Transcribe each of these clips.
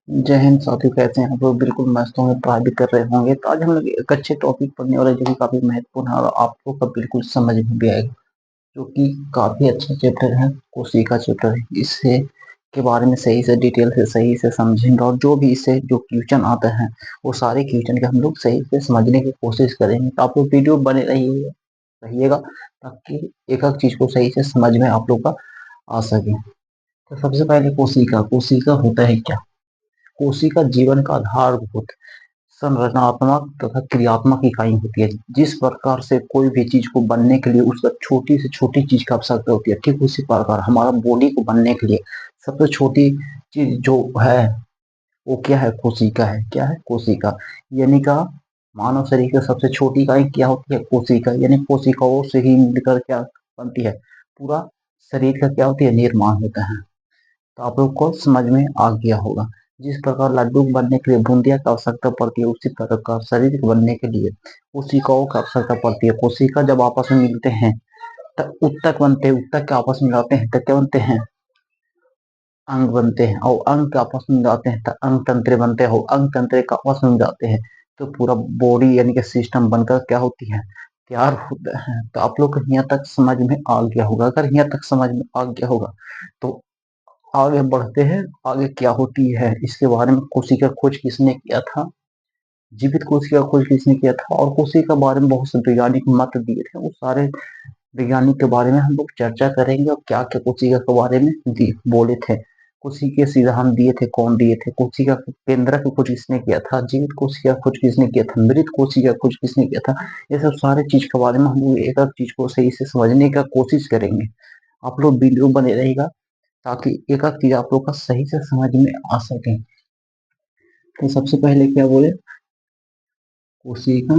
जय हिंद साथियों, कैसे हैं आप लोग? बिल्कुल मस्त होंगे, पढ़ाई भी कर रहे होंगे। तो आज हम लोग एक अच्छे टॉपिक पढ़ने वाले जो कि काफी महत्वपूर्ण है और आप लोग का बिल्कुल समझ में भी आएगा, जो कि काफी अच्छा चैप्टर है, कोशिका चैप्टर है। इससे के बारे में सही से डिटेल से सही से समझेंगे और जो भी इससे जो क्वेश्चन आता है वो सारे क्वेश्चन के हम लोग सही से समझने की कोशिश करेंगे। तो आप लोग वीडियो बने रहिएगा ताकि एक एक चीज को सही से समझ में आप लोग का आ सके। तो सबसे पहले कोशिका कोशिका होता है क्या? कोशिका जीवन का आधारभूत संरचनात्मक तथा क्रियात्मक इकाई होती है। जिस प्रकार से कोई भी चीज को बनने के लिए उसका छोटी से छोटी चीज की आवश्यकता होती है, ठीक उसी प्रकार हमारा बॉडी को बनने के लिए सबसे छोटी चीज जो है वो क्या है? कोशिका है। क्या है? कोशिका। यानी का मानव शरीर की सबसे छोटी इकाई क्या होती है? कोशिका। यानी कोशिकाओं से ही मिलकर क्या बनती है? पूरा शरीर का क्या होती है? निर्माण होता है। तो आप लोग को समझ में आ गया होगा। जिस प्रकार लड्डू बनने के लिए बूंदिया की आवश्यकता पड़ती है, उसी प्रकार शरीर के बनने के लिए कोशिकाओं की आवश्यकता पड़ती है। कोशिका जब आपस में मिलते हैं तब उत्तक बनते हैं, उत्तक के आपस में मिलाते हैं तो क्या बनते हैं? अंग बनते हैं, और अंग के आपस में मिलाते हैं तो अंग तंत्र बनते हैं, और अंग तंत्र के आपस में मिलाते हैं तो पूरा बॉडी यानी कि सिस्टम बनकर क्या होती है? तैयार होता है। तो आप लोग को यहाँ तक समझ में आ गया होगा। अगर यहाँ तक समझ में आ गया होगा तो आगे बढ़ते हैं। आगे क्या होती है इसके बारे में, कोशिका खोज किसने किया था, जीवित कोशिका खोज किसने किया था, और कोशिका के बारे में बहुत से वैज्ञानिक मत दिए थे। वो सारे वैज्ञानिक के बारे में हम लोग चर्चा करेंगे और क्या क्या कोशिका के बारे में बोले थे। कोशिका सिद्धांत दिए थे, कौन दिए थे? कोशिका केंद्र की खोज किसने किया था, जीवित कोशिका खोज किसने किया था, मृत कोशिका खोज किसने किया था। ये सब सारे चीज के बारे में हम लोग एक एक चीज को सही से समझने का कोशिश करेंगे। आप लोग वीडियो बने रहेगा ताकि एक एक चीज आप लोग का सही से समझ में आ सके। तो सबसे पहले क्या बोले? कोशिका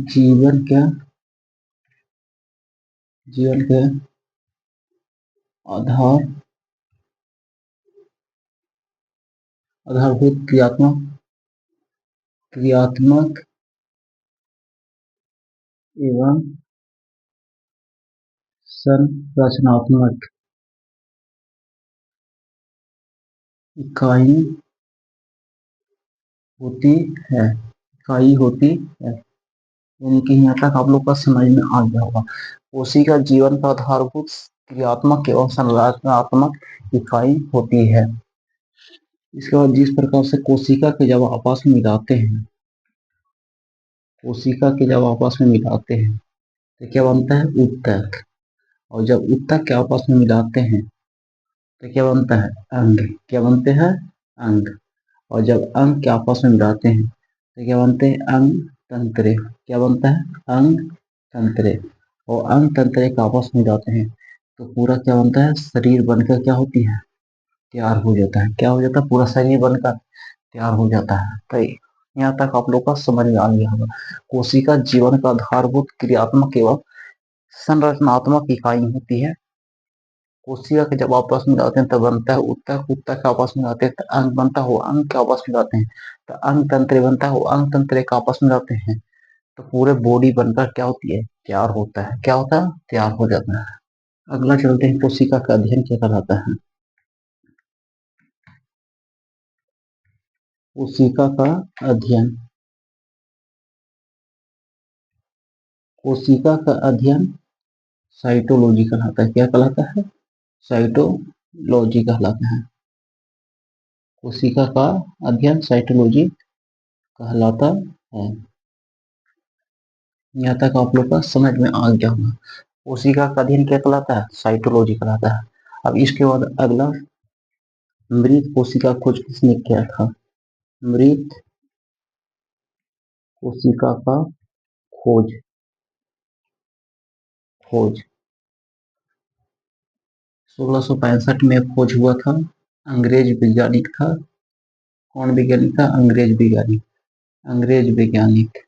जीवन क्या जीवन के आधार आधारभूत क्रियात्मक एवं संरचनात्मक इकाई होती है इकाई होती है। यानी कि यहाँ तक आप लोग का समझ में आ गया होगा। कोशिका जीवन का आधारभूत क्रियात्मक एवं संरचनात्मक इकाई होती है। इसके बाद जिस प्रकार से कोशिका के जब आपस में मिलाते हैं कोशिका के जब आपस में मिलाते हैं तो क्या बनता है? उत्तक। और जब उत्तक के आपस में मिलाते हैं तो क्या बनता है? अंग। क्या बनते हैं? अंग। और जब अंग के आपस में मिलाते हैं तो क्या बनते हैं? अंग तंत्रे। क्या बनता है? अंग तंत्रे। और अंग तंत्रे के आपस में मिलाते हैं तो पूरा क्या बनता है? शरीर बनकर क्या होती है? तैयार हो जाता है। क्या हो जाता है? पूरा शरीर बनकर तैयार हो जाता है। तो यहाँ तक आप लोग का समझ में आ गया होगा। कोशिका जीवन का आधारभूत क्रियात्मक एवं संरचनात्मक इकाई होती है। कोशिका के जब आपस में जाते हैं तब बनता है उत्तक, उत्तक के आपस में जाते हैं तो अंग बनता है, अंग के आपस में जाते हैं तो अंग तंत्र बनता है, अंग तंत्र के आपस में जाते हैं तो पूरे बॉडी बनकर क्या होती है? तैयार होता है। क्या होता है? तैयार हो जाता है। अगला चलते हैं, कोशिका का अध्ययन क्या कहलाता है? कोशिका का अध्ययन कोशिका का अध्ययन साइटोलॉजी कहलाता है। क्या कहलाता है? साइटोलॉजी कहलाता है। कोशिका का अध्ययन साइटोलॉजी कहलाता है। यहाँ तक आप लोग का समझ में आ गया होगा। कोशिका का अध्ययन क्या कहलाता है? साइटोलॉजी कहलाता है। अब इसके बाद अगला, मृत कोशिका खोज किसने किया था? मृत कोशिका का खोज खोज 1665 में खोज हुआ था। अंग्रेज वैज्ञानिक था। कौन वैज्ञानिक था? अंग्रेज वैज्ञानिक। अंग्रेज वैज्ञानिक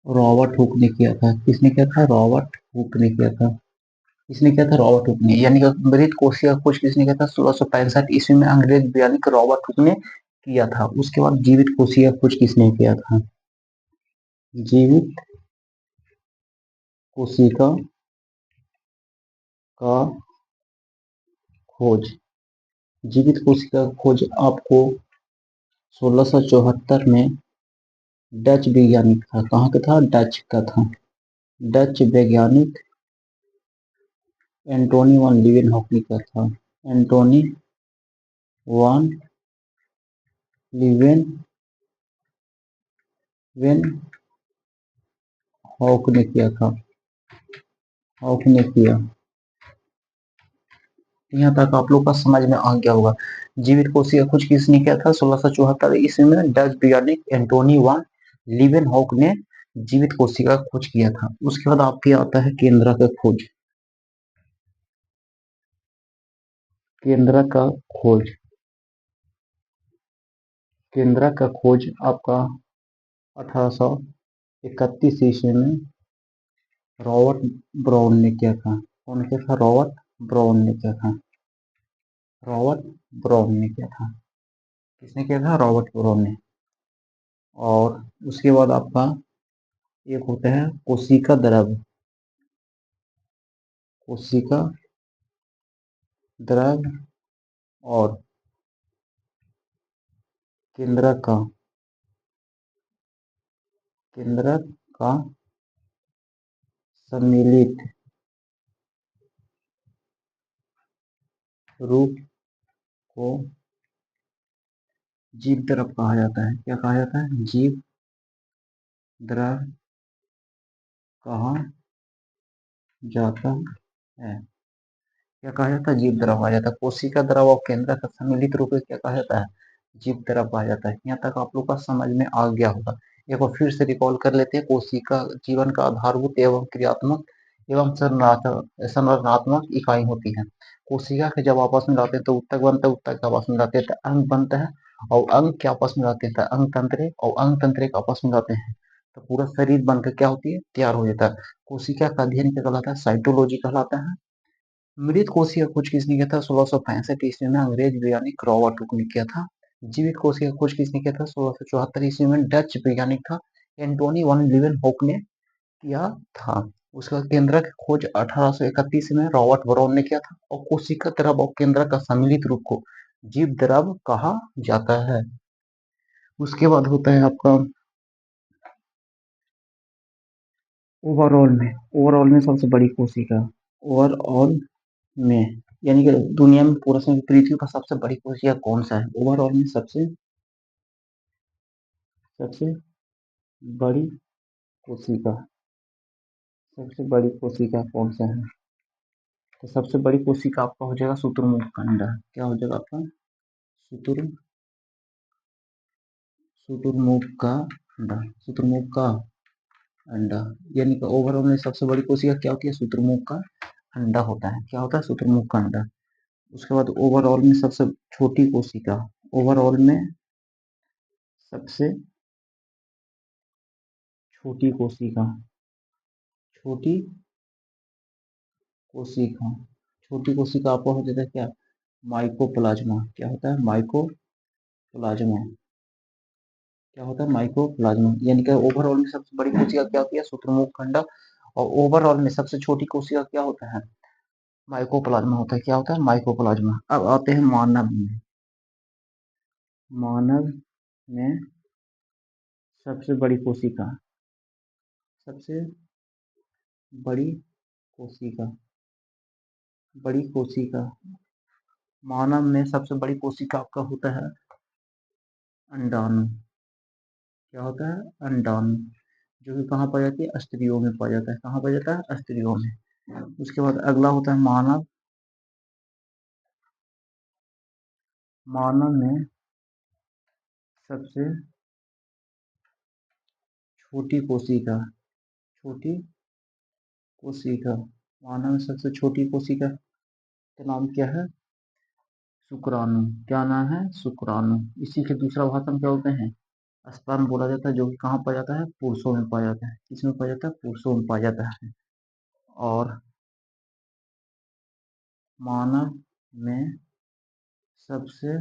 रॉबर्ट हुक ने किया था। किसने किया था? रॉबर्ट हुक ने किया था। किसने किया था? रॉबर्ट हुक ने। यानी कि मृत कोशिका खोज किसने किया था? 1665 ईस्वी में अंग्रेज वैज्ञानिक रॉबर्ट हुक ने किया था। उसके बाद जीवित कोशिका खोज किसने किया था? जीवित कोशिका का खोज, जीवित कोशिका का खोज आपको 1674 में डच वैज्ञानिक था, कहाँ का था, डच का था, डच वैज्ञानिक एंटोनी वान लीवेनहॉक का था, एंटोनी वान लीवेन वेन हॉक ने किया था, हॉक ने किया। यहाँ तक आप लोग का समझ में आ गया होगा। जीवित कोशिका खोज किसने किया था 1674 ईस्वी में, डच वैज्ञानिक एंटोनी वान लीवेनहॉक ने जीवित कोशिका खोज किया था। उसके बाद आपके आता है केंद्र का खोज, केंद्र का खोज, केंद्र का खोज आपका 1831 ईस्वी में रॉबर्ट ब्राउन ने किया था। कौन किया था, रॉबर्ट ब्राउन ने किया था, रॉबर्ट ब्राउन ने किया था। किसने किया था, रॉबर्ट ब्राउन ने। और उसके बाद आपका एक होता है कोशिका द्रव, कोशिका द्रव और केंद्रक का, केंद्रक का सम्मिलित रूप को जीव द्रव कहा जाता है। क्या कहा जाता है, जीव द्रव कहा जाता है। क्या कहा जाता है, जीव द्रव कहा जाता है। कोशिका द्रव और केंद्र का सम्मिलित रूप क्या कहा जाता है, जीव द्रव कहा जाता है। यहाँ तक आप लोग का समझ में आ गया होगा। एक बार फिर से रिकॉल कर लेते हैं। कोशिका जीवन का आधारभूत एवं क्रियात्मक एवं संरचनात्मक इकाई होती है। कोशिका के जब आपस में लाते हैं तो उत्तक बनता है, उत्तक के आपस में लाते हैं तो अंग बनता है, और अंग के आपस में लाते हैं तो अंग तंत्रे, और अंग तंत्रे के आपस में लाते हैं तो पूरा शरीर बनकर क्या होती है, तैयार हो जाता है। कोशिका का अध्ययन क्या कहलाता है, साइटोलॉजी कहलाता है। मृत कोशिका खोज किसने किया था 1665 ईस्वी में, अंग्रेज वैज्ञानिक रॉबर्ट हुक ने किया था। जीवित कोशिका खोज किसने किया था 1674 ईस्वी में, डच वैज्ञानिक था एंटोनी वन लीवेनहॉक ने किया था। उसका केंद्रक खोज 1831 में रॉबर्ट ब्राउन ने किया था। और कोशिका द्रव और केंद्रक का सम्मिलित रूप को जीव द्रव कहा जाता है। उसके बाद होता है आपका ओवरऑल में सबसे बड़ी कोशिका, ओवरऑल में यानी कि दुनिया में पूरा पृथ्वी पर सबसे बड़ी कोशिका कौन सा है, ओवरऑल में सबसे सबसे बड़ी कोशिका, सबसे बड़ी कोशिका कौन सा है, तो सबसे बड़ी कोशिका आपका हो जाएगा शुतुरमुर्ग का अंडा। क्या हो जाएगा आपका, शुतुर शुतुरमुर्ग का अंडा, शुतुरमुर्ग का अंडा। यानी कि ओवरऑल में सबसे बड़ी कोशिका क्या होती है, शुतुरमुर्ग का अंडा होता है। क्या होता है, शुतुरमुर्ग का अंडा। उसके बाद ओवरऑल में सबसे छोटी कोशिका, ओवरऑल में सबसे छोटी कोशिका, छोटी कोशिका, छोटी कोशिका आपको हो जाता है क्या, माइकोप्लाज्मा। क्या होता है, माइकोप्लाज्मा। क्या होता है, माइकोप्लाज्मा। यानी कि ओवरऑल में सबसे बड़ी कोशिका क्या होती है, शुतुरमुर्ग का अंडा। और ओवरऑल में सबसे छोटी कोशिका क्या होता है, माइकोप्लाज्मा होता है। क्या होता है, माइकोप्लाज्मा। अब आते हैं मानव में, मानव में सबसे बड़ी कोशिका, सबसे बड़ी कोशिका, बड़ी कोशिका, मानव में सबसे बड़ी कोशिका आपका होता है अंडाणु। क्या होता है, अंडाणु, जो कि कहाँ पाया जाती है, स्त्रियों में पाया जाता है। कहाँ पाया जाता है, स्त्रियों में। उसके बाद अगला होता है मानव, मानव में सबसे छोटी कोशिका, छोटी कोशिका, मानव में सबसे छोटी कोशिका का नाम क्या है, शुक्राणु। क्या नाम है, शुक्राणु। इसी के दूसरा भाषा में क्या बोलते हैं, स्पर्म बोला जाता है, जो कि कहाँ पाया जाता है, पुरुषों में पाया जाता है। किसमें पाया जाता है, पुरुषों में पाया जाता है। और मानव में सबसे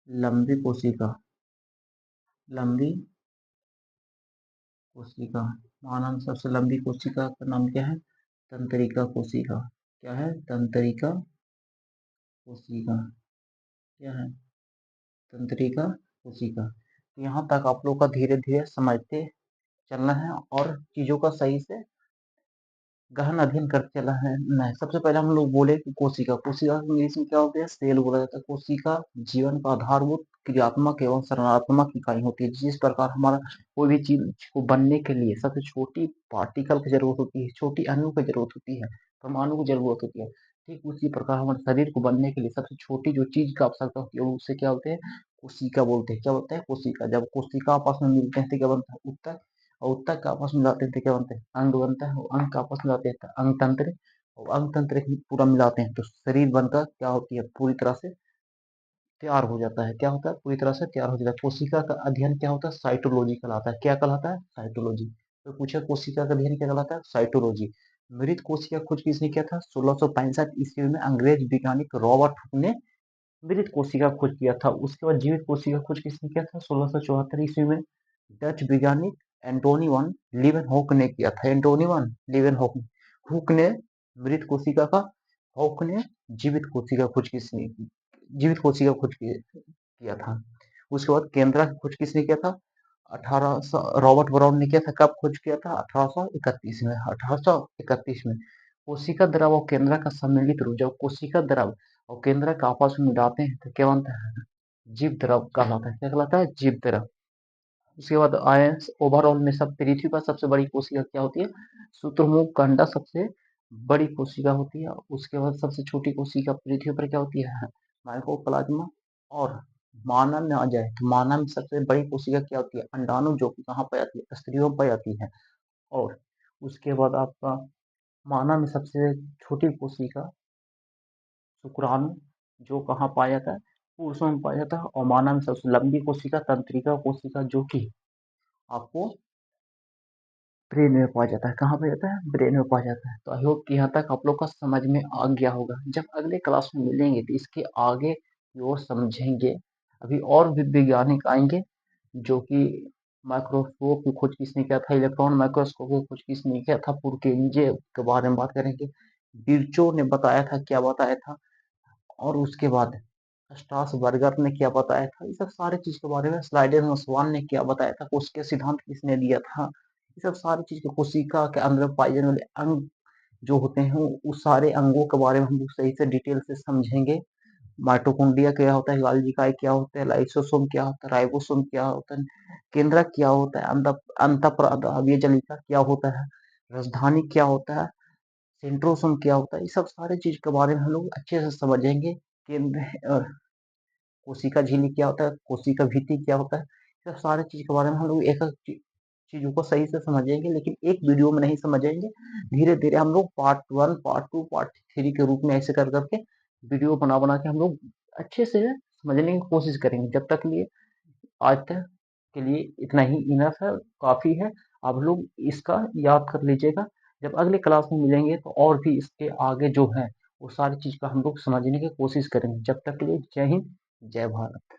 लंबी कोशिका, लंबी कोशिका, मानव में सबसे लंबी कोशिका का नाम क्या है, तंत्रिका कोशिका क्या है? तंत्रिका कोशिका क्या है? तंत्रिका कोशिका। तो यहाँ तक आप लोग का धीरे धीरे समझते चलना है और चीजों का सही से गहन अध्ययन करते चला है नहीं। सबसे पहले हम लोग बोले कि कोशिका, कोशिका इंग्लिश में क्या होते हैं? सेल बोला जाता है। कोशिका जीवन का आधारभूत क्रियात्मक एवं संरचनात्मक इकाई होती है। जिस प्रकार हमारा कोई भी चीज को बनने के लिए सबसे छोटी पार्टिकल की जरूरत होती है, छोटी अणु की जरूरत होती है, परमाणु की जरूरत होती है, ठीक उसी प्रकार हमारे शरीर को बनने के लिए सबसे छोटी जो चीज की आवश्यकता होती है उसे क्या बोलते हैं? कोशिका बोलते हैं। क्या बोलते हैं? कोशिका। जब कोशिका आपस में मिलते हैं तो क्या बनता है? उत्तक। और उत्तक का आपस में मिलाते हैं तो क्या बनता है? अंग बनता है। और अंग का आपस में मिलाते हैं तो अंग तंत्र। और अंग तंत्र पूरा मिलाते हैं तो शरीर बनकर क्या होती है? पूरी तरह से तैयार हो जाता है। क्या होता है? पूरी तरह से तैयार हो जाता है। कोशिका का अध्ययन क्या होता है? साइटोलॉजी कहलाता है। क्या कहलाता है? साइटोलॉजी। तो पूछा कोशिका का अध्ययन क्या कहलाता है? साइटोलॉजी। मृत कोशिका खोज किसने किया था? 1665 ईस्वी में अंग्रेज वैज्ञानिक रॉबर्ट हुक ने मृत कोशिका खोज किया था। उसके बाद जीवित कोशिका खोज किसने किया था? 1674 ईस्वी में डच वैज्ञानिक एंटोनी वन लीवेनहॉक ने किया था। Antony one Leeuwenhoek. हुक ने मृत कोशिका का, हॉक ने जीवित कोशिका खोज किसने की? जीवित कोशिका खोज किया था। उसके बाद केंद्रा की खोज किसने किया था? 1800 रॉबर्ट ब्राउन ने किया था। कब खोज किया था? 1831 में। 1831 में। कोशिका द्रव और केंद्रा का सम्मिलित रूप, जब कोशिका द्रव और केंद्र का आपस में मिलाते हैं तो क्या बनता है? जीव द्रव कहलाता है। क्या कहलाता है? जीव द्रव। उसके बाद आए ओवरऑल में सब पृथ्वी पर सबसे बड़ी कोशिका क्या होती है? शुतुरमुर्ग का अंडा सबसे बड़ी कोशिका होती है। उसके बाद सबसे छोटी कोशिका पृथ्वी पर क्या होती है? माइकोप्लाज्मा। और मानव में आ जाए तो मानव में सबसे बड़ी कोशिका क्या होती है? अंडाणु, जो कि कहाँ पाई जाती है? स्त्रियों में पाई जाती है। और उसके बाद आपका मानव में सबसे छोटी कोशिका शुक्राणु, जो कहाँ पाया जाता है? पुरुषों में पाया जाता है। और मानव में सबसे लंबी कोशिका तंत्रिका कोशिका, जो कि आपको ब्रेन में पाया जाता है। कहाँ पाया जाता है? ब्रेन में पाया जाता है। तो आई होप कि यहाँ तक आप लोग का समझ में आ गया होगा। जब अगले क्लास में मिलेंगे तो इसके आगे की ओर समझेंगे। अभी और भी वैज्ञानिक आएंगे जो कि माइक्रोस्कोप की खोज किसने किया था, इलेक्ट्रॉन माइक्रोस्कोप की खोज किसने किया था, पुरकेंजे के बारे में बात करेंगे। बिरचो ने बताया था, क्या बताया था। और उसके बाद स्ट्रासबर्गर ने क्या बताया था, ये सब सारी चीज के बारे में। स्लाइडर ने क्या बताया था, कोशिका सिद्धांत किसने दिया था, ये सब सारी चीज के कोशिका के अंदर पाए जाने वाले अंग जो होते हैं उस सारे अंगों के बारे में हम लोग सही से डिटेल से समझेंगे। माइटोकॉन्ड्रिया क्या होता है, गोल्गी काय क्या होता है, लाइसोसोम क्या होता है, राइबोसोम क्या होता है, केंद्रक क्या होता है, अंतःप्राव्य जलिका क्या होता है, राजधानी क्या होता है, सेंट्रोसोम क्या होता है, ये सब सारे चीज के बारे में हम लोग अच्छे से समझेंगे। केंद्र कोशिका झिल्ली क्या होता है, कोशिका भित्ति क्या होता है, सब सारे चीज के बारे में हम लोग एक एक चीजों को सही से समझेंगे, लेकिन एक वीडियो में नहीं समझेंगे। धीरे धीरे हम लोग पार्ट 1, पार्ट 2, पार्ट 3 के रूप में ऐसे कर करके वीडियो बना बना के हम लोग अच्छे से समझने की कोशिश करेंगे। जब तक लिए आज तक के लिए इतना ही इनफ है, काफी है। आप लोग इसका याद कर लीजिएगा। जब अगले क्लास में मिलेंगे तो और भी इसके आगे जो है वो सारी चीज का हम लोग समझने की कोशिश करेंगे। जब तक के लिए जय हिंद, जय भारत।